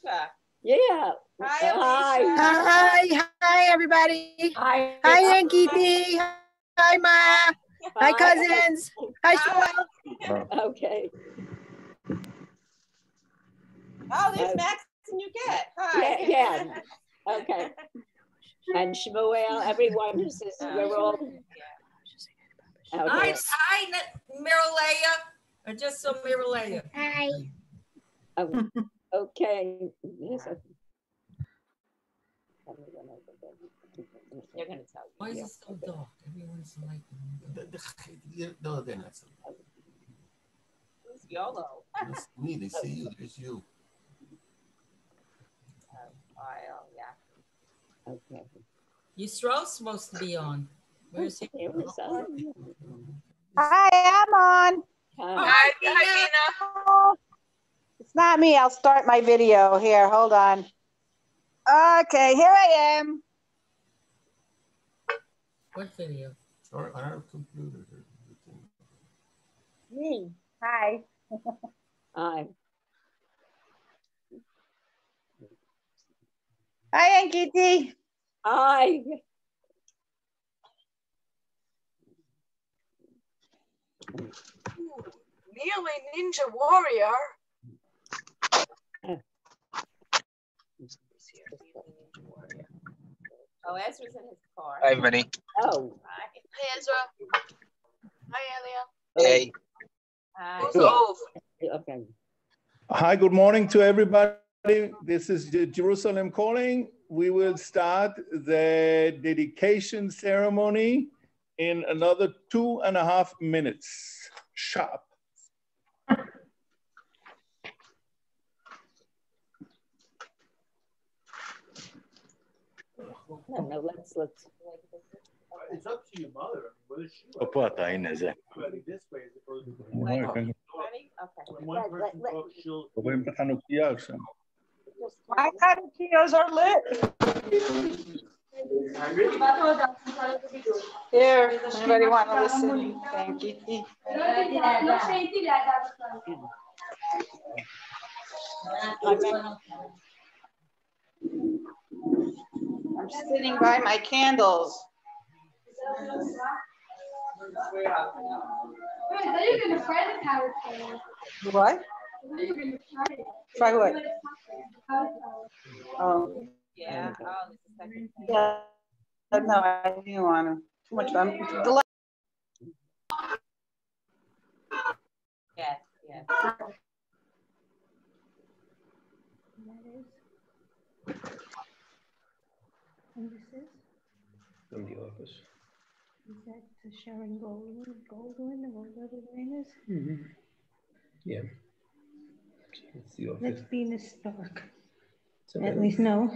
Esther. Yeah. Hi, Hi. Alicia. Hi, everybody. Hi. Hi, Ankiti. Hi, Maya. Hi, cousins. Hi, Shmuel. Okay. Oh, there's Max and you get. Hi. Yeah. Okay. And Shmuel, everyone who says we're all. Hi, Miralea. I just saw Miralea. Hi. Okay. Yes, you're going to tell me. Why is it so dark? Everyone's like. No, they're not so. Who's YOLO? It's me. They see you. There's you. Yeah. Okay. Yisro's supposed to be on. Where's he? Hi, I'm on. Hi, Dina. It's not me. I'll start my video here. Hold on. Okay, here I am. What video? Or on our computer. Me. Hi. Hi. Hi, Ankiti. Hi. Nearly Ninja Warrior. Oh, Ezra's in his car. Hi, everybody. Oh. Hi, Ezra. Hi, Elia. Hey. Hi. Who's Ove? Okay. Hi, good morning to everybody. This is Jerusalem Calling. We will start the dedication ceremony in another 2.5 minutes. Sharp. No, let's. It's up to your mother. What is she? This way as opposed to Ready? Okay. one person talks, she'll. My catakios are lit. Here, anybody want to listen? Thank you. I'm sitting by my candles. What? Try what? Oh. Yeah. Oh, this is second. Yeah. No, I didn't want to. Too much. I'm delayed. Yes, yes. And this is? From the office. Is that the Sharon Goldwyn or whatever the name is? Mm-hmm. Yeah. It's the office. That's Venus Stark. At least no.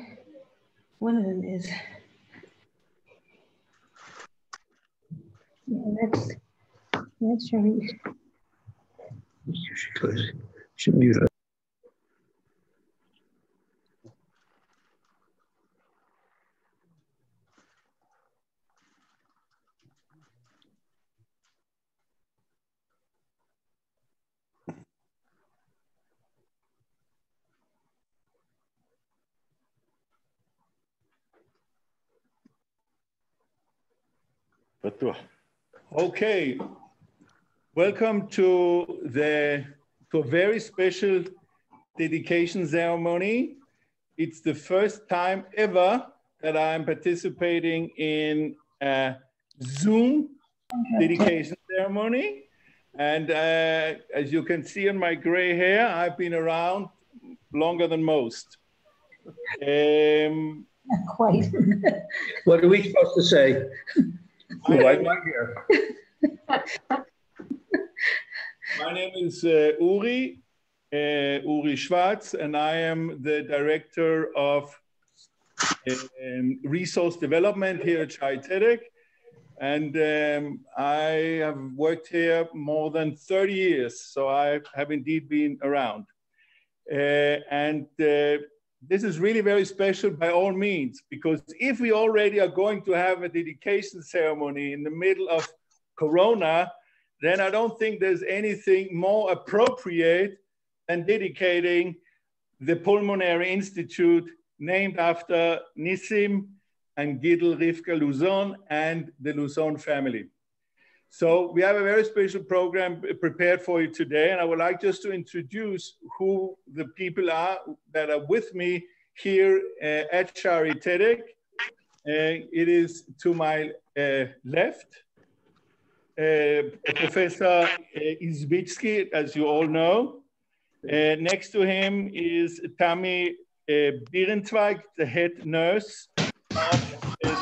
One of them is. Yeah, that's Sharon. Should mute her. Okay, welcome to a very special dedication ceremony. It's the first time ever that I'm participating in a Zoom dedication ceremony. And as you can see in my gray hair, I've been around longer than most. Not quite. What are we supposed to say? Right here. My name is Uri Schwartz, and I am the Director of Resource Development here at Shai Tzedek. And I have worked here more than 30 years, so I have indeed been around. This is really very special by all means, because if we already are going to have a dedication ceremony in the middle of Corona, then I don't think there's anything more appropriate than dedicating the Pulmonary Institute named after Nissim and Gidel Rivka Louzon and the Louzon family. So we have a very special program prepared for you today, and I would like just to introduce who the people are that are with me here at Shari Tedek. It is to my left, Professor Izbitsky, as you all know. Next to him is Tammy Birenzweig, the head nurse of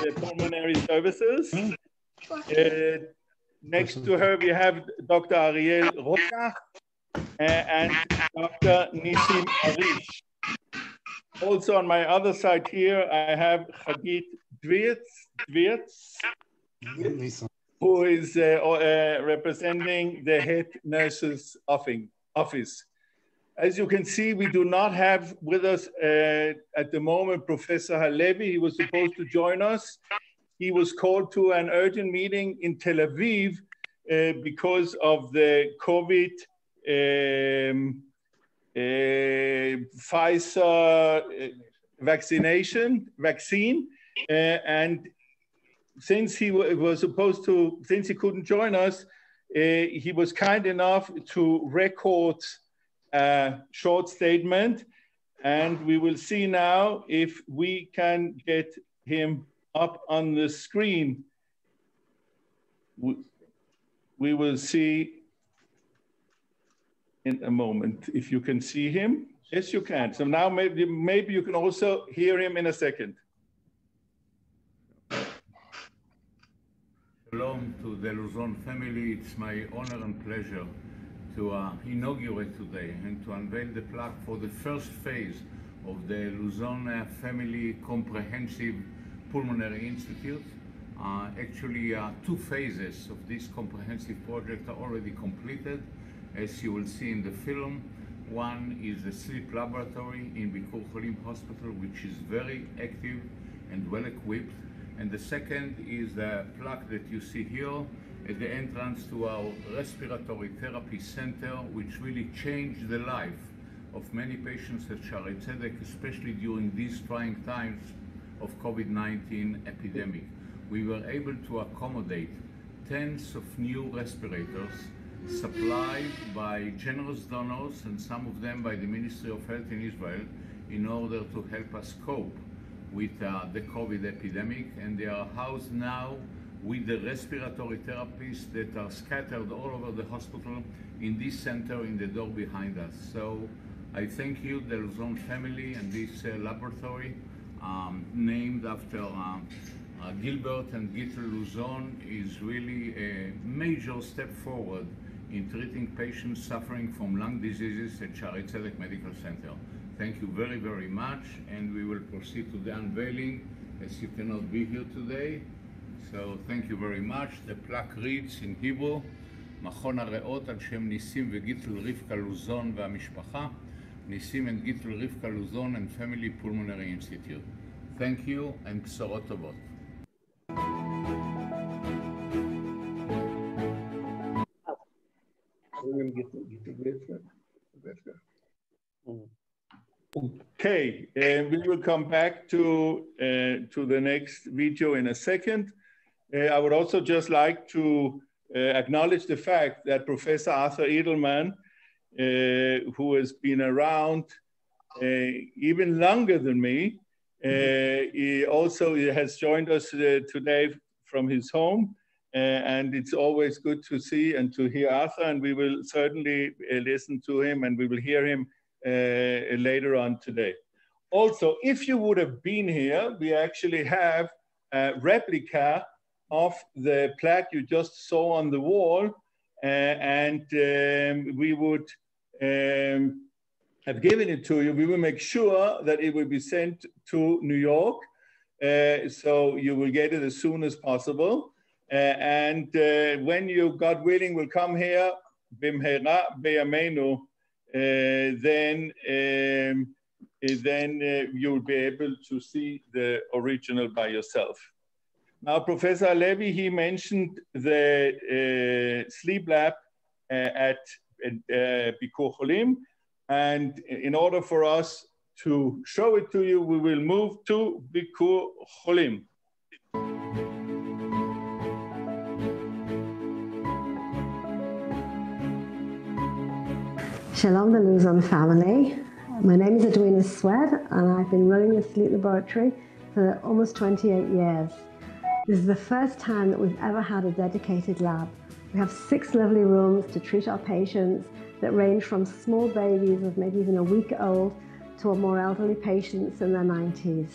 the pulmonary services. Next to her, we have Dr. Ariel Rokach and Dr. Nissim Arish. Also on my other side here, I have Chagit Dvirts, who is representing the head nurse's office. As you can see, we do not have with us at the moment Professor Halevi. He was supposed to join us. He was called to an urgent meeting in Tel Aviv because of the COVID Pfizer vaccine. And since he was supposed to, since he couldn't join us, he was kind enough to record a short statement. And we will see now if we can get him up on the screen. We will see in a moment if you can see him. Yes, you can. So now maybe you can also hear him in a second. Shalom to the Louzon family. It's my honor and pleasure to inaugurate today and to unveil the plaque for the first phase of the Louzon Family Comprehensive Pulmonary Institute. Actually, 2 phases of this comprehensive project are already completed, as you will see in the film. One is the sleep laboratory in Bikur Cholim Hospital, which is very active and well equipped. And the second is the plaque that you see here at the entrance to our respiratory therapy center, which really changed the life of many patients at Shari Tzedek, especially during these trying times of COVID-19 epidemic. We were able to accommodate tens of new respirators supplied by generous donors, and some of them by the Ministry of Health in Israel, in order to help us cope with the COVID epidemic. And they are housed now with the respiratory therapists that are scattered all over the hospital in this center in the door behind us. So I thank you, the Louzon family, and this laboratory named after Gilbert and Gittel Louzon is really a major step forward in treating patients suffering from lung diseases at Shari Tzedek Medical Center. Thank you very, very much, and we will proceed to the unveiling as you cannot be here today. So thank you very much. The plaque reads in Hebrew, מכון הריאות על שם ניסים וגיטל רבקה לוזון והמשפחה, ניסים and גיטל רבקה לוזון and Family Pulmonary Institute. Thank you and בשורות טובות. Okay, we will come back to the next video in a second. I would also just like to acknowledge the fact that Professor Arthur Edelman, who has been around even longer than me, he also has joined us today from his home. And it's always good to see and to hear Arthur, and we will certainly listen to him, and we will hear him later on today. Also, if you would have been here, we actually have a replica of the plaque you just saw on the wall, and we would have given it to you. We will make sure that it will be sent to New York, so you will get it as soon as possible. And when you, God willing, will come here, bimhera beyamenu, then you'll be able to see the original by yourself. Now, Professor Halevi, he mentioned the sleep lab at Bikur Cholim, and in order for us to show it to you, we will move to Bikur Cholim. Shalom, the Louzon family. My name is Edwina Swed, and I've been running the sleep laboratory for almost 28 years. This is the first time that we've ever had a dedicated lab. We have 6 lovely rooms to treat our patients that range from small babies of maybe even a week old to more elderly patients in their 90s.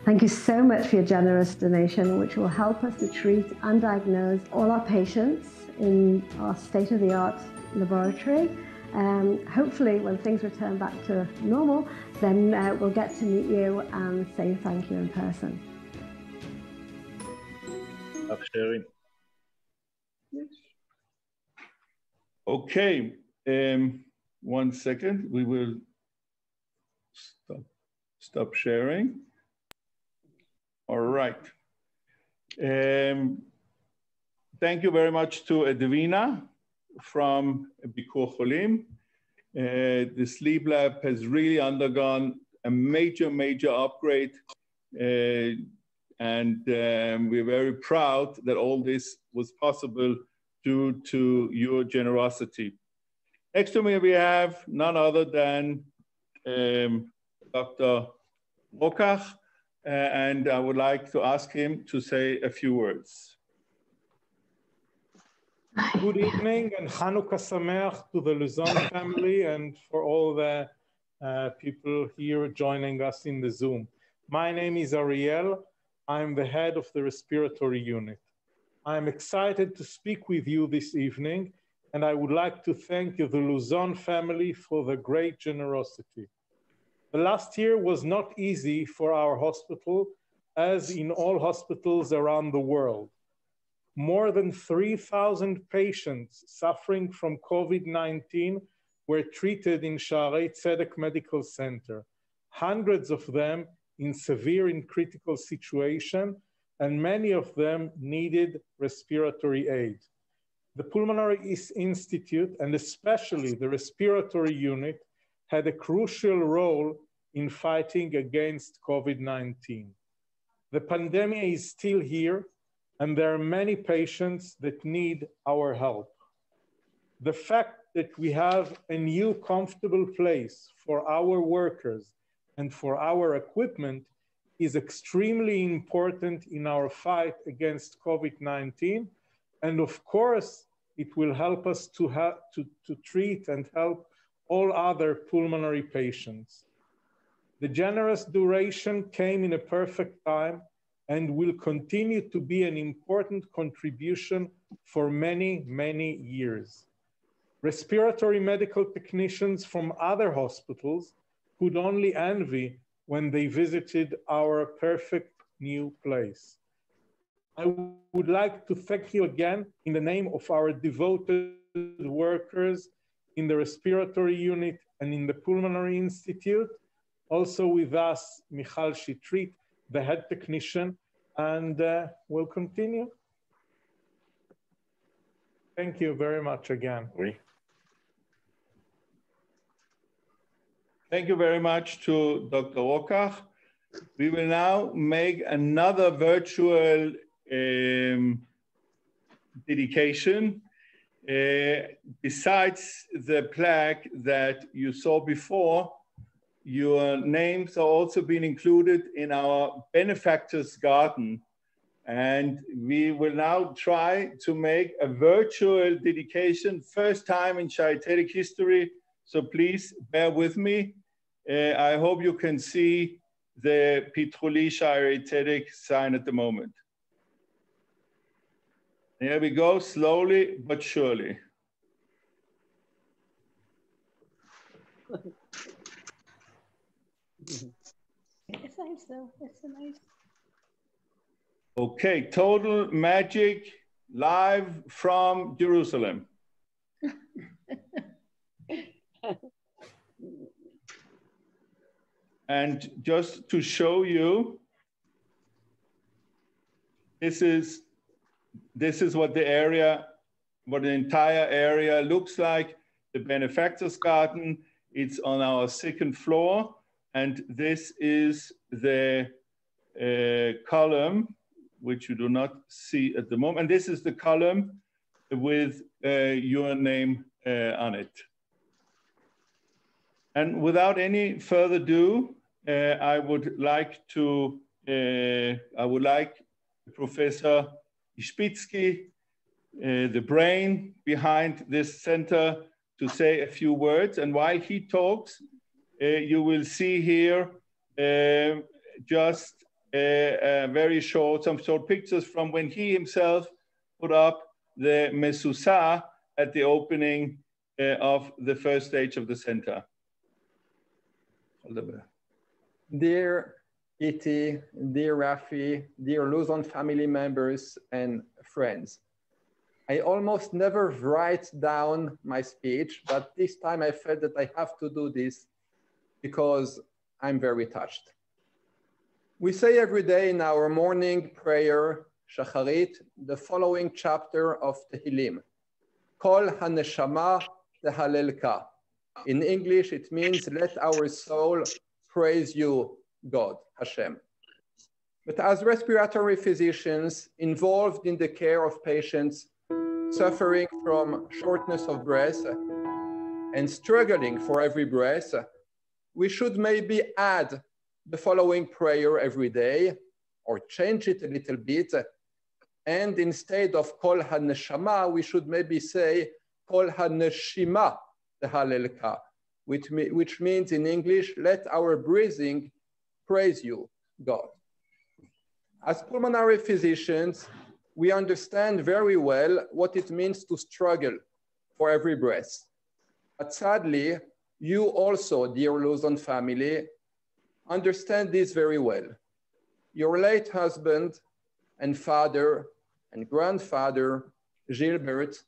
Thank you so much for your generous donation, which will help us to treat and diagnose all our patients in our state-of-the-art laboratory. Hopefully, when things return back to normal, then we'll get to meet you and say thank you in person. Okay, 1 second. We will stop sharing. All right. Thank you very much to Edwina from Bikur Cholim. The sleep lab has really undergone a major upgrade. And we're very proud that all this was possible due to your generosity. Next to me, we have none other than Dr. Rokach, and I would like to ask him to say a few words. Good evening and Chanukah Sameach to the Louzon family and for all the people here joining us in the Zoom. My name is Ariel. I'm the head of the respiratory unit. I'm excited to speak with you this evening, and I would like to thank the Louzon family for the great generosity. The last year was not easy for our hospital, as in all hospitals around the world. More than 3,000 patients suffering from COVID-19 were treated in Shaarei Tzedek Medical Center, hundreds of them in severe and critical situation, and many of them needed respiratory aid. The Pulmonary Institute, and especially the respiratory unit, had a crucial role in fighting against COVID-19. The pandemic is still here, and there are many patients that need our help. The fact that we have a new comfortable place for our workers and for our equipment is extremely important in our fight against COVID-19. And of course, it will help us to treat and help all other pulmonary patients. The generous donation came in a perfect time and will continue to be an important contribution for many years. Respiratory medical technicians from other hospitals could only envy when they visited our perfect new place. I would like to thank you again in the name of our devoted workers in the respiratory unit and in the Pulmonary Institute. Also with us, Michal Shitrit, the head technician, and we'll continue. Thank you very much again. Thank you very much to Dr. Rokach. We will now make another virtual dedication. Besides the plaque that you saw before, your names are also being included in our benefactors garden. And we will now try to make a virtual dedication, first time in Shaarei Tzedek history. So please bear with me. I hope you can see the Pitruli Shaarei Tzedek sign at the moment. Here we go, slowly but surely. It's nice though, it's so nice. Okay, total magic live from Jerusalem. And just to show you, this is what the entire area looks like. the benefactor's garden. It's on our second floor. And this is the column, which you do not see at the moment. And this is the column with your name on it. And without any further ado, I would like Professor Ispitsky, the brain behind this center, to say a few words. And while he talks, you will see here just very short, some short pictures from when he himself put up the mezuzah at the opening of the first stage of the center. Dear Iti, dear Rafi, dear Louzon family members and friends, I almost never write down my speech, but this time I felt that I have to do this because I'm very touched. We say every day in our morning prayer, Shacharit, the following chapter of Tehillim, Kol HaNeshama Tehalelka. In English, it means, let our soul praise you, God, Hashem. But as respiratory physicians involved in the care of patients suffering from shortness of breath and struggling for every breath, we should maybe add the following prayer every day, or change it a little bit. And instead of Kol HaNeshama, we should maybe say Kol HaNeshima Tehalelka, which means in English, let our breathing praise you, God. As pulmonary physicians, we understand very well what it means to struggle for every breath. But sadly, you also, dear Louzon family, understand this very well. Your late husband and father and grandfather, Gilbert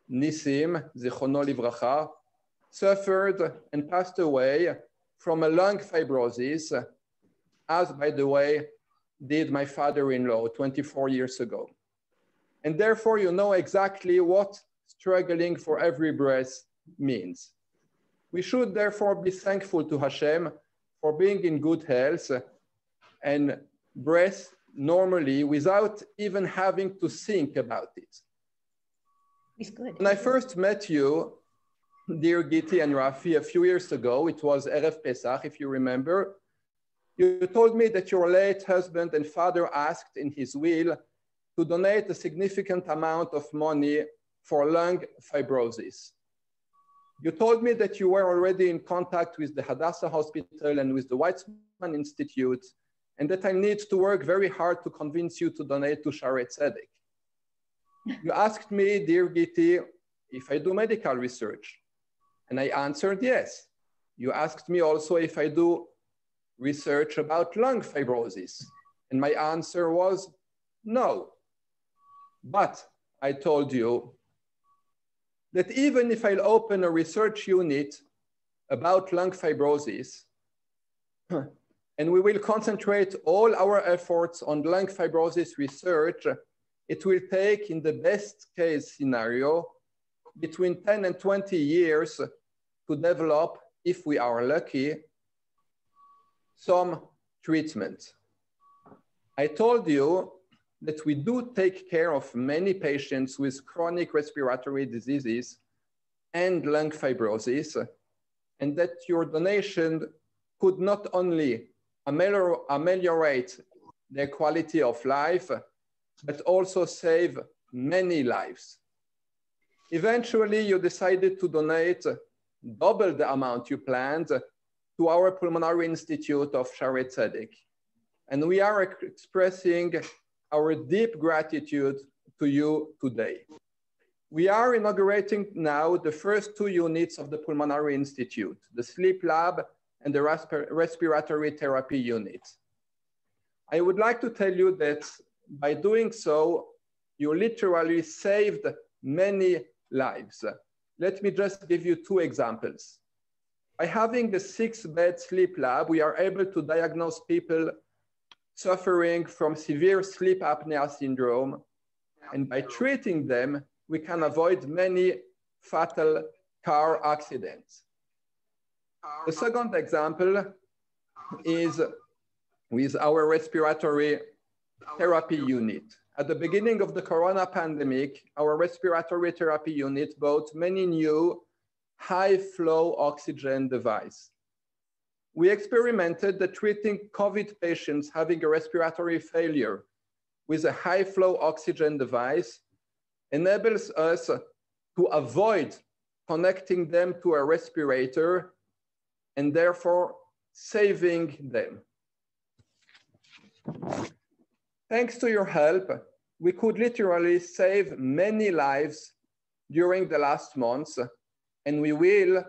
Nissim, Zichrono Livracha, suffered and passed away from a lung fibrosis, as, by the way, did my father-in-law 24 years ago. And therefore, you know exactly what struggling for every breath means. We should therefore be thankful to Hashem for being in good health and breathe normally without even having to think about it. It's good. When I first met you, dear Giti and Rafi, a few years ago, it was Erev Pesach, if you remember, you told me that your late husband and father asked in his will to donate a significant amount of money for lung fibrosis. You told me that you were already in contact with the Hadassah Hospital and with the Weizmann Institute, and that I need to work very hard to convince you to donate to Shaarei Tzedek. You asked me, dear Giti, if I do medical research, and I answered yes. You asked me also if I do research about lung fibrosis, and my answer was no. But I told you that even if I'll open a research unit about lung fibrosis, and we will concentrate all our efforts on lung fibrosis research, it will take, in the best case scenario, between 10 and 20 years to develop, if we are lucky, some treatment. I told you that we do take care of many patients with chronic respiratory diseases and lung fibrosis, and that your donation could not only ameliorate their quality of life, but also save many lives. Eventually, you decided to donate double the amount you planned to our Pulmonary Institute of Shaarei Tzedek. And we are expressing our deep gratitude to you today. We are inaugurating now the first 2 units of the Pulmonary Institute, the sleep lab and the respiratory therapy unit. I would like to tell you that by doing so, you literally saved many lives. Let me just give you 2 examples. By having the 6-bed sleep lab, we are able to diagnose people suffering from severe sleep apnea syndrome. And by treating them, we can avoid many fatal car accidents. The second example is with our respiratory therapy unit. At the beginning of the corona pandemic, our respiratory therapy unit bought many new high flow oxygen devices. We experimented that treating COVID patients having a respiratory failure with a high flow oxygen device enables us to avoid connecting them to a respirator and therefore saving them. Thanks to your help, we could literally save many lives during the last months, and we will,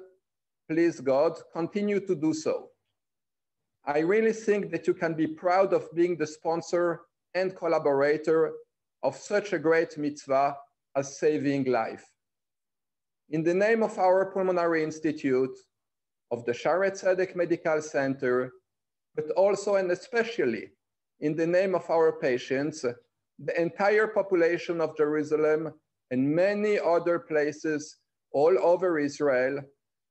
please God, continue to do so. I really think that you can be proud of being the sponsor and collaborator of such a great mitzvah as saving life. In the name of our Pulmonary Institute, of the Shaare Zedek Medical Center, but also and especially in the name of our patients, the entire population of Jerusalem and many other places all over Israel,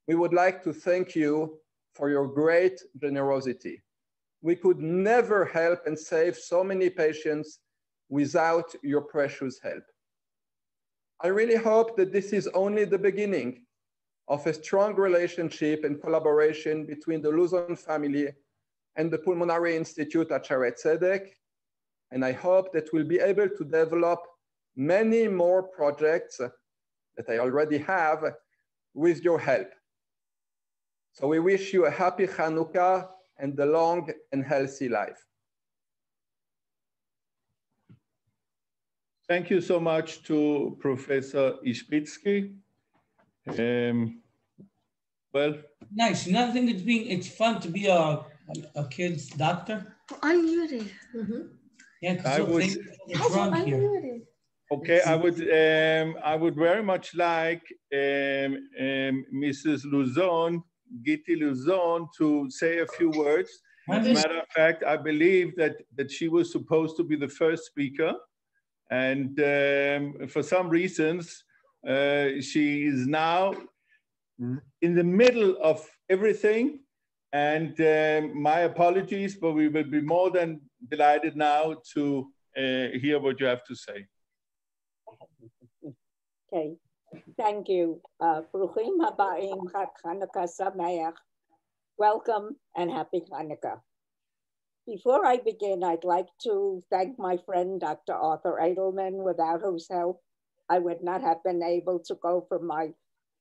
we would like to thank you for your great generosity. We could never help and save so many patients without your precious help. I really hope that this is only the beginning of a strong relationship and collaboration between the Louzon family and the Pulmonary Institute at Shaare Zedek. And I hope that we'll be able to develop many more projects that I already have with your help. So we wish you a happy Hanukkah and a long and healthy life. Thank you so much to Professor Ishbitsky. Well, nice. Another thing that's it's fun to be a kid's doctor. Unmuted. Yeah, I would, it's wrong here. Okay, I would very much like Mrs. Louzon, Giti Louzon, to say a few words. As a matter of fact, I believe that she was supposed to be the first speaker, and for some reasons, she is now in the middle of everything. And my apologies, but we will be more than delighted now to hear what you have to say. Okay, thank you. Bruchim habaim, Chag Chanukah Sameach. Welcome and happy Hanukkah. Before I begin, I'd like to thank my friend, Dr. Arthur Edelman, without whose help I would not have been able to go from my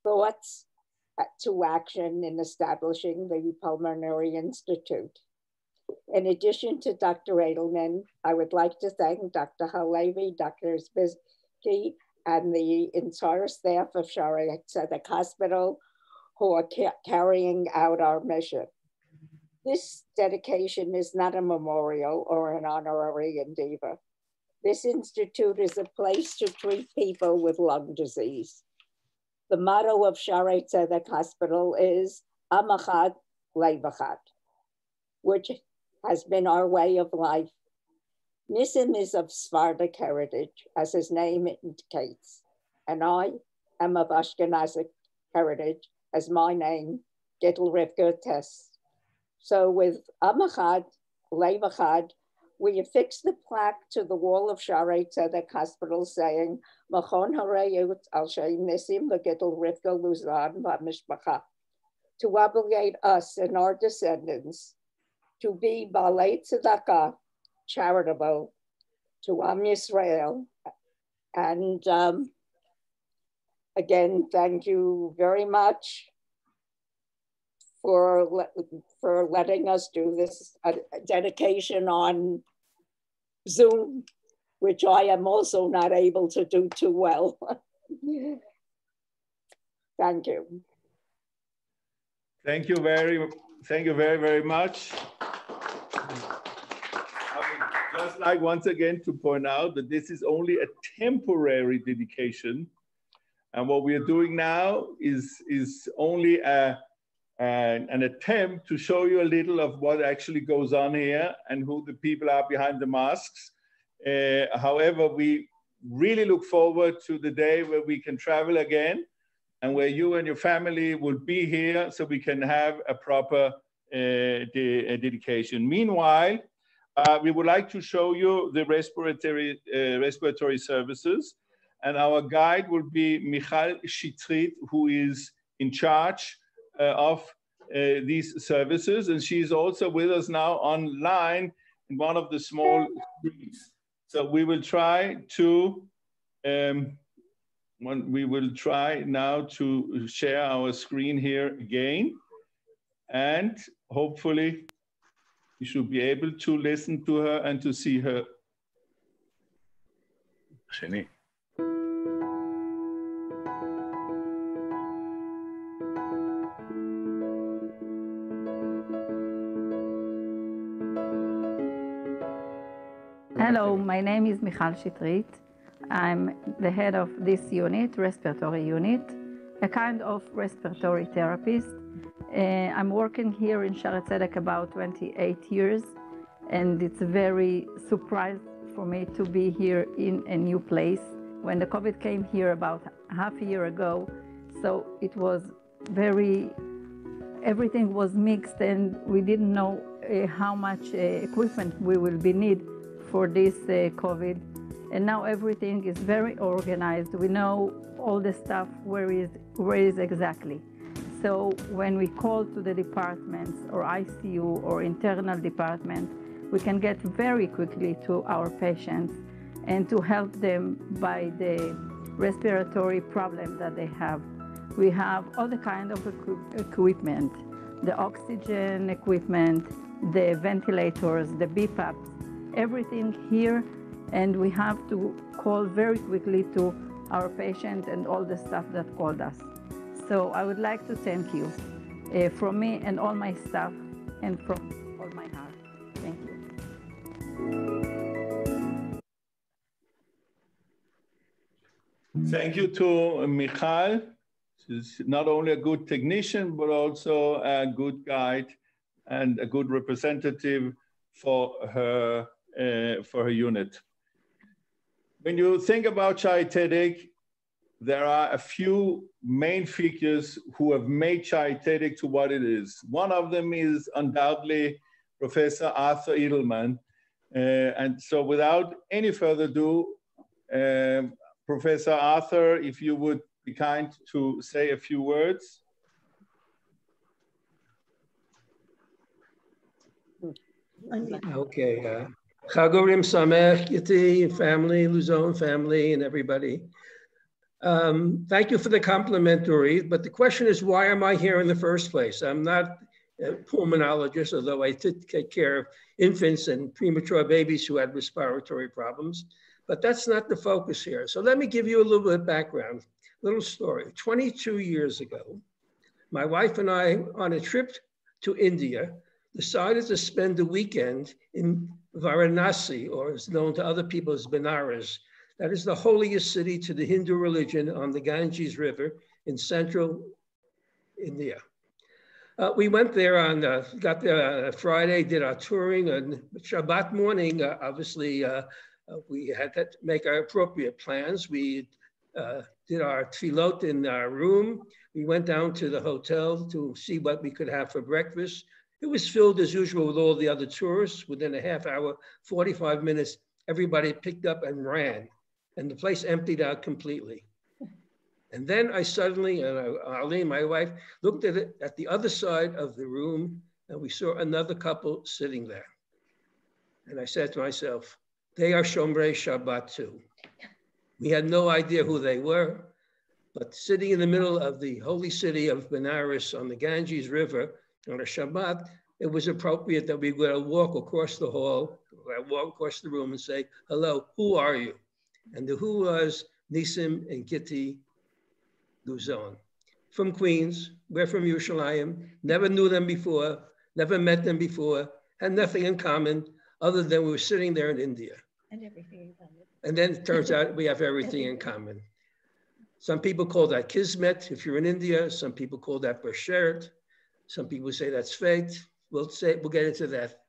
thoughts to action in establishing the Pulmonary Institute. In addition to Dr. Edelman, I would like to thank Dr. Halevi, Dr. Zbizki, and the entire staff of Shaare Zedek Hospital who are carrying out our mission. This dedication is not a memorial or an honorary endeavor. This institute is a place to treat people with lung disease. The motto of Shaare Zedek Hospital is Am Echad, Lev Echad, which has been our way of life. Nissim is of Sephardic heritage, as his name indicates, and I am of Ashkenazic heritage, as my name, Gittel Rivka, attests. So with Am Echad, Lev Echad, we affixed the plaque to the wall of Shaare Zedek Hospital saying, Machon Hareyut al Shem Nissim v'Gittel Rivka Louzon v'Mishpacha, to obligate us and our descendants to be Balei Tzedakah, charitable, to Am Yisrael. And again, thank you very much for letting us do this dedication on Zoom, which I am also not able to do too well. Thank you. Thank you very, very much. I would just like once again to point out that this is only a temporary dedication. And what we are doing now is only an attempt to show you a little of what actually goes on here and who the people are behind the masks. However, we really look forward to the day where we can travel again and where you and your family will be here so we can have a proper dedication. Meanwhile, we would like to show you the respiratory services, and our guide will be Michal Shitrit, who is in charge of these services, and she's also with us now online in one of the small screens. So we will try to now to share our screen here again, and hopefully you should be able to listen to her and to see her. Shani. Hello, my name is Michal Shitrit. I'm the head of this unit, respiratory unit, a kind of respiratory therapist. I'm working here in Shaare Zedek about 28 years, and it's very surprising for me to be here in a new place. When the COVID came here about half a year ago, so it was everything was mixed, and we didn't know how much equipment we will be need for this COVID. And now everything is very organized. We know all the stuff where is exactly. So when we call to the departments or ICU or internal department, we can get very quickly to our patients and to help them by the respiratory problem that they have. We have all the kind of equipment, the oxygen equipment, the ventilators, the BPAPs, everything here, and we have to call very quickly to our patient and all the staff that called us. So I would like to thank you from me and all my staff and from all my heart. Thank you. Thank you to Michal. She's not only a good technician, but also a good guide and a good representative for her unit. When you think about Shaare Zedek, there are a few main figures who have made Shaare Zedek to what it is. One of them is undoubtedly Professor Arthur Edelman. And so without any further ado, Professor Arthur, if you would be kind to say a few words. Okay. Chagorim Samech, Yiti, family, Louzon family, and everybody. Thank you for the complimentary, but the question is, why am I here in the first place? I'm not a pulmonologist, although I did take care of infants and premature babies who had respiratory problems, but that's not the focus here. So let me give you a little bit of background, little story. 22 years ago, my wife and I, on a trip to India, decided to spend the weekend in Varanasi, or is known to other people as Benares. That is the holiest city to the Hindu religion on the Ganges River in central India. We went there got there on Friday, did our touring, and Shabbat morning, obviously, we had to make our appropriate plans. We did our tefillot in our room. We went down to the hotel to see what we could have for breakfast. It was filled as usual with all the other tourists. Within a half hour, 45 minutes, everybody picked up and ran, and the place emptied out completely. And then I suddenly, and Arlene, my wife, looked at it at the other side of the room, and we saw another couple sitting there. And I said to myself, they are Shomrei Shabbat too. We had no idea who they were, but sitting in the middle of the holy city of Benares on the Ganges River on a Shabbat, it was appropriate that we would walk across the hall, walk across the room and say, hello, who are you? And the who was Nisim and Kitty Louzon. From Queens, we're from Yerushalayim, never knew them before, never met them before, had nothing in common other than we were sitting there in India. And everything in common. And then it turns out we have everything in common. Some people call that Kismet if you're in India. Some people call that Bashert. Some people say that's fate. We'll get into that.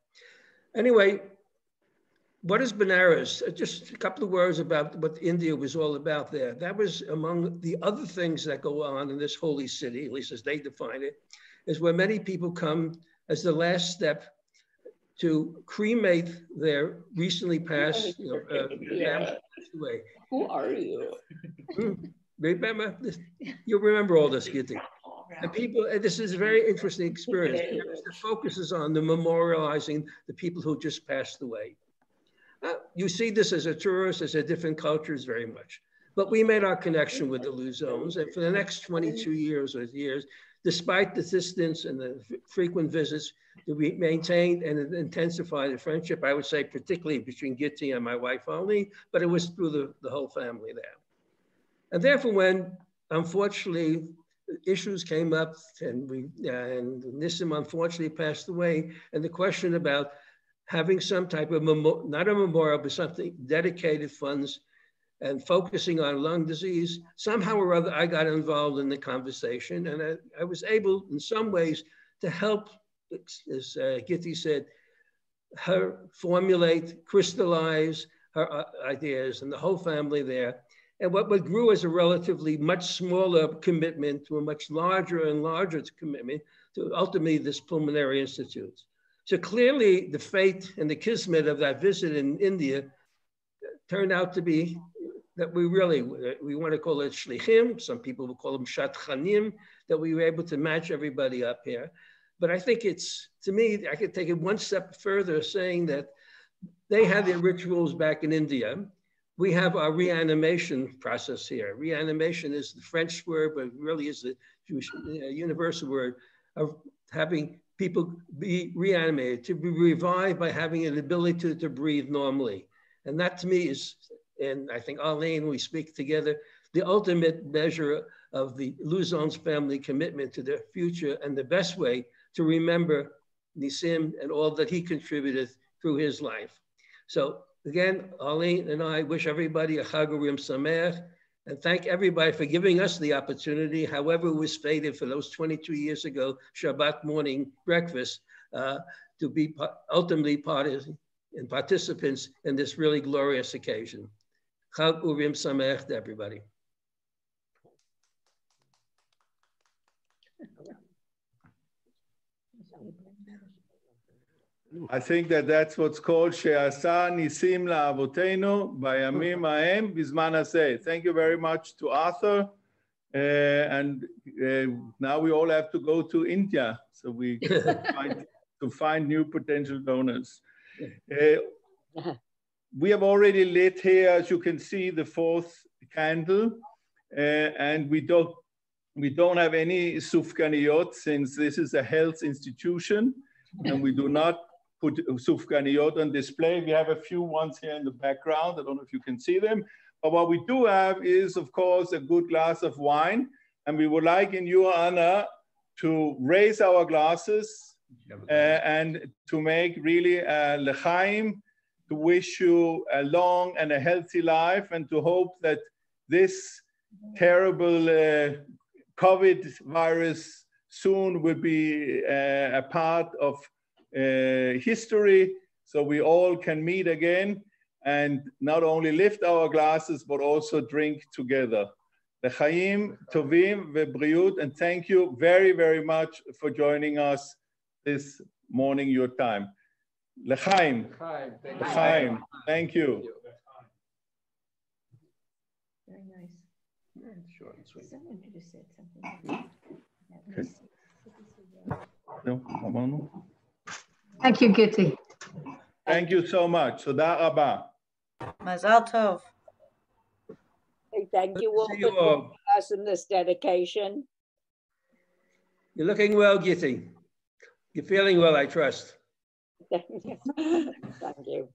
Anyway, what is Benares? Just a couple of words about what India was all about there. That was among the other things that go on in this holy city, at least as they define it, is where many people come as the last step to cremate their recently passed, family passed away. Who are you? Remember this? You'll remember all this, Kitty. And people, this is a very interesting experience. The focus is on the memorializing the people who just passed away. You see this as a tourist, as a different cultures very much. But we made our connection with the Louzons, and for the next 22 years, despite the distance and the frequent visits, we maintained and intensified the friendship, I would say, particularly between Gitti and my wife only, but it was through the whole family there. And therefore, when unfortunately issues came up and Nissim unfortunately passed away, and the question about having some type of, not a memorial, but something dedicated funds and focusing on lung disease, somehow or other, I got involved in the conversation, and I was able in some ways to help, as Gitti said, her formulate, crystallize her ideas and the whole family there. And what grew as a relatively much smaller commitment to a much larger and larger commitment to ultimately this Pulmonary Institute. So clearly the fate and the kismet of that visit in India turned out to be that we want to call it shlichim, some people will call them shatchanim, that we were able to match everybody up here. But I think it's, to me, I could take it one step further, saying that they had their rituals back in India. We have our reanimation process here. Reanimation is the French word, but really is the Jewish universal word of having people be reanimated, to be revived by having an ability to breathe normally. And that to me is, and I think Arlene, we speak together, the ultimate measure of the Louzon's family commitment to their future and the best way to remember Nissim and all that he contributed through his life. So again, Arlene and I wish everybody a Chag Urim Sameach, and thank everybody for giving us the opportunity, however it was fated for those 22 years ago, Shabbat morning breakfast, to be ultimately participants in this really glorious occasion. Chag Urim Sameach to everybody. I think that's what's called She'asa Nisim La'avotenu Bayamim Ha'em Bizman Haseh. Thank you very much to Arthur. Now we all have to go to India, so we find new potential donors. We have already lit here, as you can see, the fourth candle, and we don't have any sufganiyot, since this is a health institution, and we do not put sufganiyot on display. We have a few ones here in the background. I don't know if you can see them. But what we do have is, of course, a good glass of wine. And we would like, in your honor, to raise our glasses and to make really a l'chaim, to wish you a long and a healthy life, and to hope that this terrible COVID virus soon will be a part of history, so we all can meet again and not only lift our glasses, but also drink together. L'chaim tovim ve'briut, and thank you very, very much for joining us this morning, your time. L'chaim. L'chaim. Thank you. Very nice. Yeah, short and sweet. Someone could have said something. Okay. No, Thank you, Gitti. Thank you so much. Toda rabba. Mazal tov. Hey, thank you all for joining us in this dedication. You're looking well, Gitti. You're feeling well, I trust. Thank you.